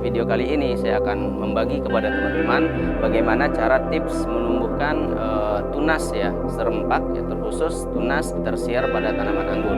video kali ini saya akan membagi kepada teman-teman bagaimana cara tips menumbuhkan tunas ya serempak ya, terkhusus tunas tersier pada tanaman anggur.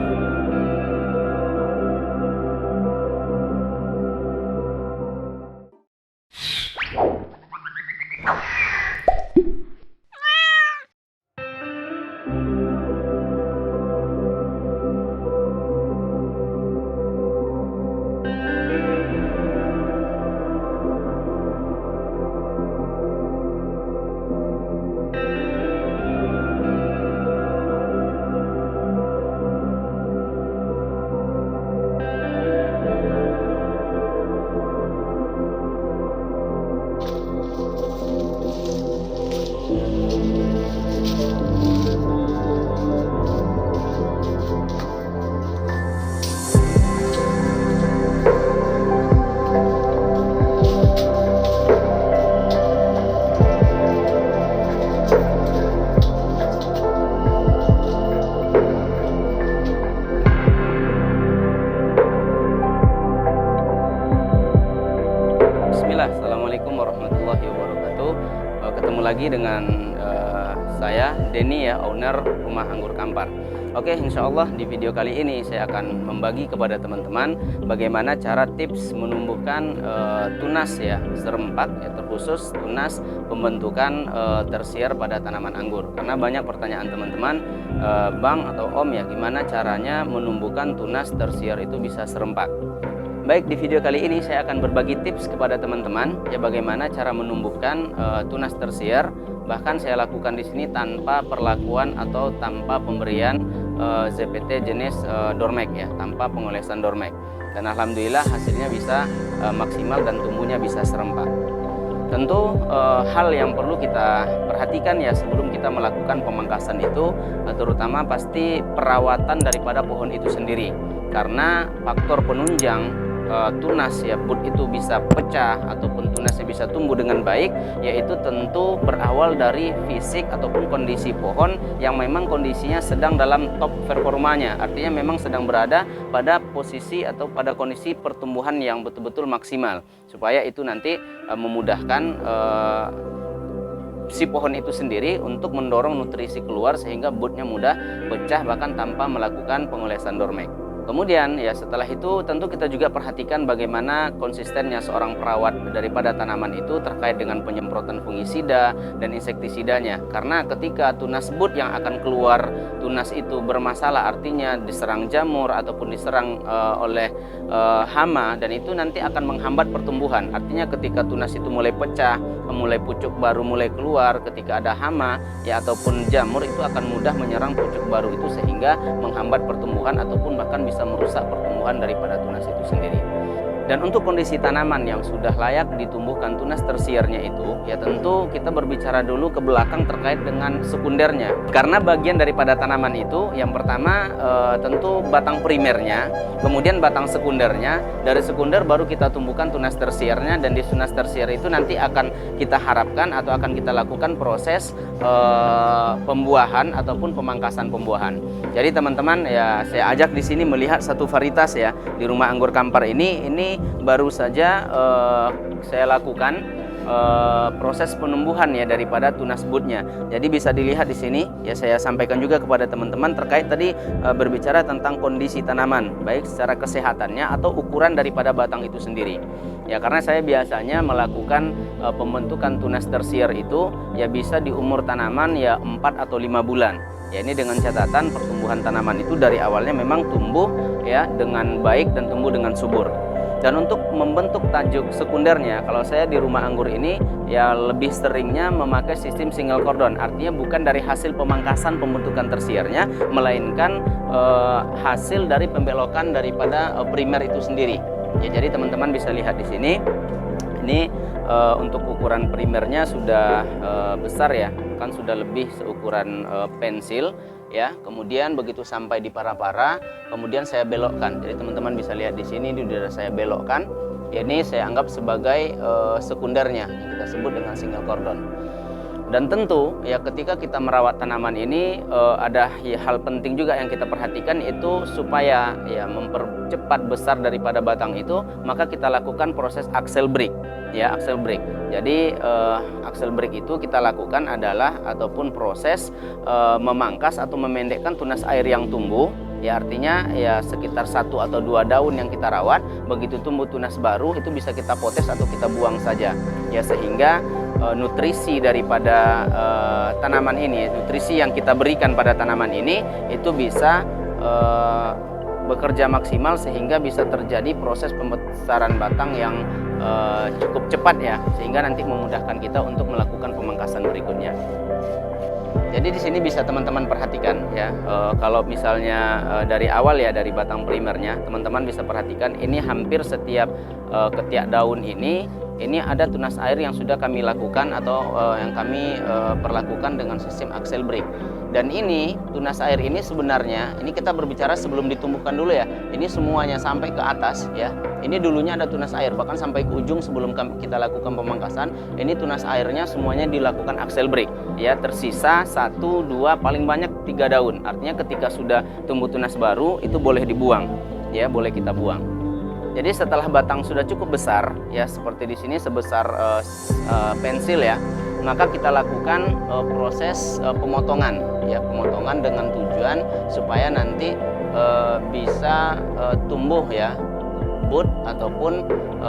Assalamualaikum warahmatullahi wabarakatuh. Ketemu lagi dengan saya Denny ya, owner Rumah Anggur Kampar. Oke, insya Allah di video kali ini saya akan membagi kepada teman-teman bagaimana cara tips menumbuhkan tunas ya serempak ya, terkhusus tunas pembentukan tersier pada tanaman anggur. Karena banyak pertanyaan teman-teman, Bang atau Om ya, gimana caranya menumbuhkan tunas tersier itu bisa serempak. Baik, di video kali ini saya akan berbagi tips kepada teman-teman ya bagaimana cara menumbuhkan tunas tersier. Bahkan saya lakukan di sini tanpa perlakuan atau tanpa pemberian ZPT jenis Dormek ya, tanpa pengolesan Dormek. Dan alhamdulillah hasilnya bisa maksimal dan tumbuhnya bisa serempak. Tentu hal yang perlu kita perhatikan ya sebelum kita melakukan pemangkasan itu, terutama pasti perawatan daripada pohon itu sendiri. Karena faktor penunjang tunas ya bud itu bisa pecah ataupun tunasnya bisa tumbuh dengan baik, yaitu tentu berawal dari fisik ataupun kondisi pohon yang memang kondisinya sedang dalam top performanya, artinya memang sedang berada pada posisi atau pada kondisi pertumbuhan yang betul-betul maksimal, supaya itu nanti memudahkan si pohon itu sendiri untuk mendorong nutrisi keluar sehingga budnya mudah pecah bahkan tanpa melakukan pengolesan Dormek. Kemudian ya setelah itu tentu kita juga perhatikan bagaimana konsistennya seorang perawat daripada tanaman itu terkait dengan penyemprotan fungisida dan insektisidanya. Karena ketika tunas bud yang akan keluar tunas itu bermasalah, artinya diserang jamur ataupun diserang oleh hama, dan itu nanti akan menghambat pertumbuhan. Artinya ketika tunas itu mulai pecah, mulai pucuk baru mulai keluar, ketika ada hama ya ataupun jamur itu akan mudah menyerang pucuk baru itu sehingga menghambat pertumbuhan ataupun bahkan bisa merusak pertumbuhan daripada tunas itu sendiri. Dan untuk kondisi tanaman yang sudah layak ditumbuhkan tunas tersiernya itu, ya tentu kita berbicara dulu ke belakang terkait dengan sekundernya. Karena bagian daripada tanaman itu, yang pertama tentu batang primernya, kemudian batang sekundernya, dari sekunder baru kita tumbuhkan tunas tersiernya, dan di tunas tersier itu nanti akan kita harapkan atau akan kita lakukan proses pembuahan ataupun pemangkasan pembuahan. Jadi teman-teman ya saya ajak di sini melihat satu varietas ya di Rumah Anggur Kampar ini baru saja saya lakukan proses penumbuhan ya daripada tunas budnya. Jadi bisa dilihat di sini ya, saya sampaikan juga kepada teman-teman terkait tadi berbicara tentang kondisi tanaman baik secara kesehatannya atau ukuran daripada batang itu sendiri. Ya karena saya biasanya melakukan pembentukan tunas tersier itu ya bisa di umur tanaman ya 4 atau 5 bulan. Ya ini dengan catatan pertumbuhan tanaman itu dari awalnya memang tumbuh ya dengan baik dan tumbuh dengan subur. Dan untuk membentuk tajuk sekundernya, kalau saya di Rumah Anggur ini ya lebih seringnya memakai sistem single cordon. Artinya bukan dari hasil pemangkasan pembentukan tersiernya, melainkan hasil dari pembelokan daripada primer itu sendiri. Ya jadi teman-teman bisa lihat di sini. Ini untuk ukuran primernya sudah besar ya, kan sudah lebih seukuran pensil. Ya, kemudian begitu sampai di para-para, kemudian saya belokkan. Jadi teman-teman bisa lihat di sini, ini sudah saya belokkan. Ya, ini saya anggap sebagai sekundernya yang kita sebut dengan single cordon. Dan tentu ya ketika kita merawat tanaman ini ada hal penting juga yang kita perhatikan, itu supaya ya mempercepat besar daripada batang itu, maka kita lakukan proses axle break ya, axle break. Jadi axle break itu kita lakukan adalah ataupun proses memangkas atau memendekkan tunas air yang tumbuh. Ya artinya ya sekitar 1 atau 2 daun yang kita rawat, begitu tumbuh tunas baru itu bisa kita potes atau kita buang saja ya, sehingga nutrisi daripada tanaman ini, nutrisi yang kita berikan pada tanaman ini itu bisa bekerja maksimal sehingga bisa terjadi proses pembesaran batang yang cukup cepat ya, sehingga nanti memudahkan kita untuk melakukan pemangkasan berikutnya. Jadi di sini bisa teman-teman perhatikan ya, kalau misalnya dari awal ya, dari batang primernya, teman-teman bisa perhatikan ini hampir setiap ketiak daun ini ada tunas air yang sudah kami lakukan atau yang kami perlakukan dengan sistem axle break. Dan ini tunas air ini sebenarnya, ini kita berbicara sebelum ditumbuhkan dulu ya, ini semuanya sampai ke atas ya, ini dulunya ada tunas air, bahkan sampai ke ujung sebelum kita lakukan pemangkasan, ini tunas airnya semuanya dilakukan axle break ya, tersisa 1, 2, paling banyak 3 daun. Artinya ketika sudah tumbuh tunas baru itu boleh dibuang ya, boleh kita buang. Jadi setelah batang sudah cukup besar ya, seperti di sini sebesar pensil ya, maka kita lakukan proses pemotongan ya, pemotongan dengan tujuan supaya nanti bisa tumbuh ya bud ataupun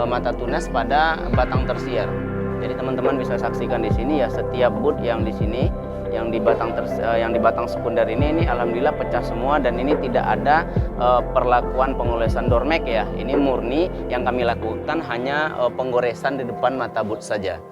mata tunas pada batang tersier. Jadi teman-teman bisa saksikan di sini ya, setiap bud yang di sini yang di batang sekunder ini alhamdulillah pecah semua, dan ini tidak ada perlakuan pengolesan dormek ya. Ini murni yang kami lakukan hanya penggoresan di depan mata bud saja.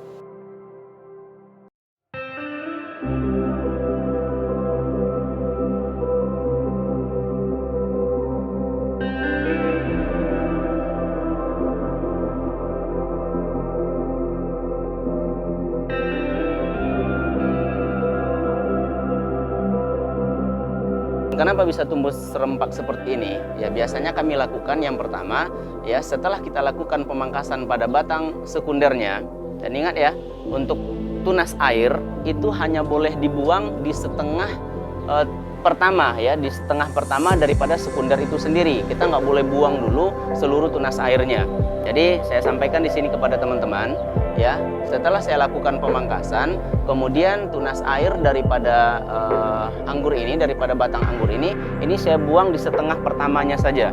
Kenapa bisa tumbuh serempak seperti ini? Ya biasanya kami lakukan yang pertama ya, setelah kita lakukan pemangkasan pada batang sekundernya. Dan ingat ya, untuk tunas air itu hanya boleh dibuang di setengah pertama ya, di setengah pertama daripada sekunder itu sendiri. Kita nggak boleh buang dulu seluruh tunas airnya. Jadi saya sampaikan di sini kepada teman-teman ya, setelah saya lakukan pemangkasan, kemudian tunas air daripada anggur ini, daripada batang anggur ini saya buang di setengah pertamanya saja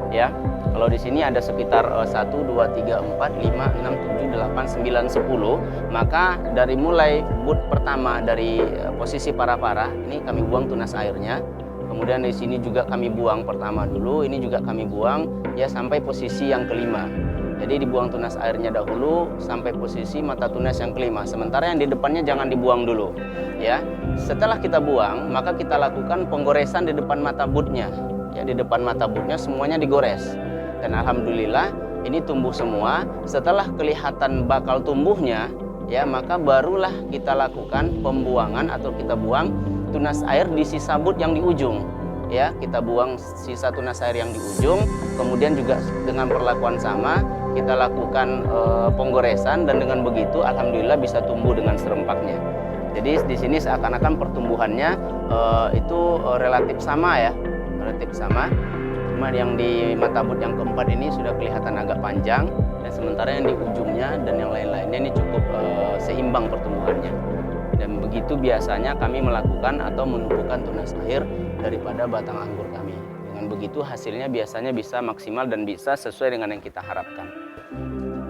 ya. Kalau di sini ada sekitar 1, 2, 3, 4, 5, 6, 7, 8, 9, 10, maka dari mulai bud pertama dari posisi para-para ini kami buang tunas airnya. Kemudian di sini juga kami buang pertama dulu, ini juga kami buang ya sampai posisi yang kelima. Jadi dibuang tunas airnya dahulu sampai posisi mata tunas yang kelima. Sementara yang di depannya jangan dibuang dulu ya. Setelah kita buang, maka kita lakukan penggoresan di depan mata budnya. Ya, di depan mata budnya semuanya digores. Dan alhamdulillah ini tumbuh semua. Setelah kelihatan bakal tumbuhnya ya, maka barulah kita lakukan pembuangan atau kita buang tunas air di sisa bud yang di ujung. Ya, kita buang sisa tunas air yang di ujung. Kemudian juga dengan perlakuan sama kita lakukan penggoresan, dan dengan begitu alhamdulillah bisa tumbuh dengan serempaknya. Jadi di sini seakan-akan pertumbuhannya itu relatif sama ya, relatif sama. Cuma yang di mata bud yang keempat ini sudah kelihatan agak panjang, dan sementara yang di ujungnya dan yang lain-lainnya ini cukup seimbang pertumbuhannya. Dan begitu biasanya kami melakukan atau menumbuhkan tunas air daripada batang anggur kami. Dengan begitu hasilnya biasanya bisa maksimal dan bisa sesuai dengan yang kita harapkan.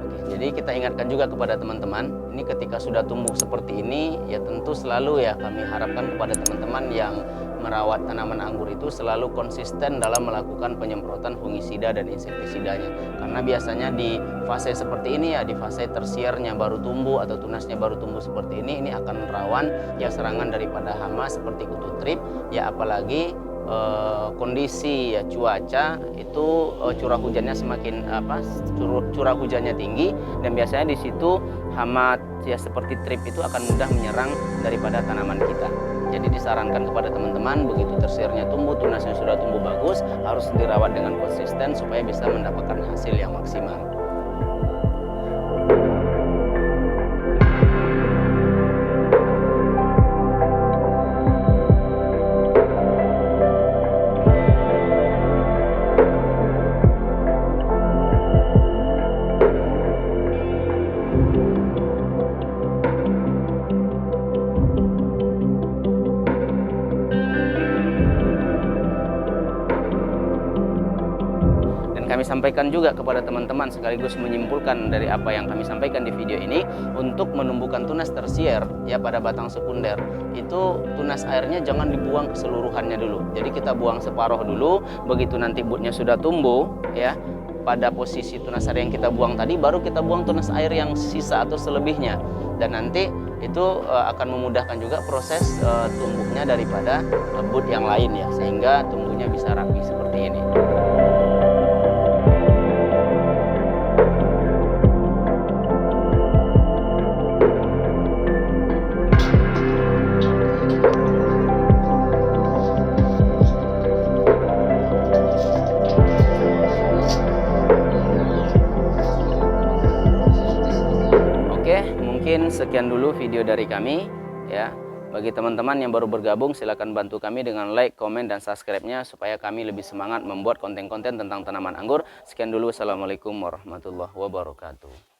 Oke, jadi kita ingatkan juga kepada teman-teman, ini ketika sudah tumbuh seperti ini ya tentu selalu ya kami harapkan kepada teman-teman yang merawat tanaman anggur itu selalu konsisten dalam melakukan penyemprotan fungisida dan insektisidanya. Karena biasanya di fase seperti ini ya, di fase tersiernya baru tumbuh atau tunasnya baru tumbuh seperti ini akan rawan ya serangan daripada hama seperti kutu trip ya, apalagi kondisi ya cuaca itu curah hujannya semakin curah hujannya tinggi, dan biasanya di situ hama ya seperti trip itu akan mudah menyerang daripada tanaman kita. Jadi disarankan kepada teman-teman begitu tersiernya tumbuh, tunasnya sudah tumbuh bagus, harus dirawat dengan konsisten supaya bisa mendapatkan hasil yang maksimal. Dan kami sampaikan juga kepada teman-teman sekaligus menyimpulkan dari apa yang kami sampaikan di video ini, untuk menumbuhkan tunas tersier ya pada batang sekunder itu tunas airnya jangan dibuang keseluruhannya dulu. Jadi kita buang separuh dulu, begitu nanti butnya sudah tumbuh ya, pada posisi tunas air yang kita buang tadi baru kita buang tunas air yang sisa atau selebihnya, dan nanti itu akan memudahkan juga proses tumbuhnya daripada but yang lain ya, sehingga tumbuhnya bisa rapi seperti ini. Oke, mungkin sekian dulu video dari kami ya. Bagi teman-teman yang baru bergabung, silakan bantu kami dengan like, komen, dan subscribe-nya supaya kami lebih semangat membuat konten-konten tentang tanaman anggur. Sekian dulu, assalamualaikum warahmatullahi wabarakatuh.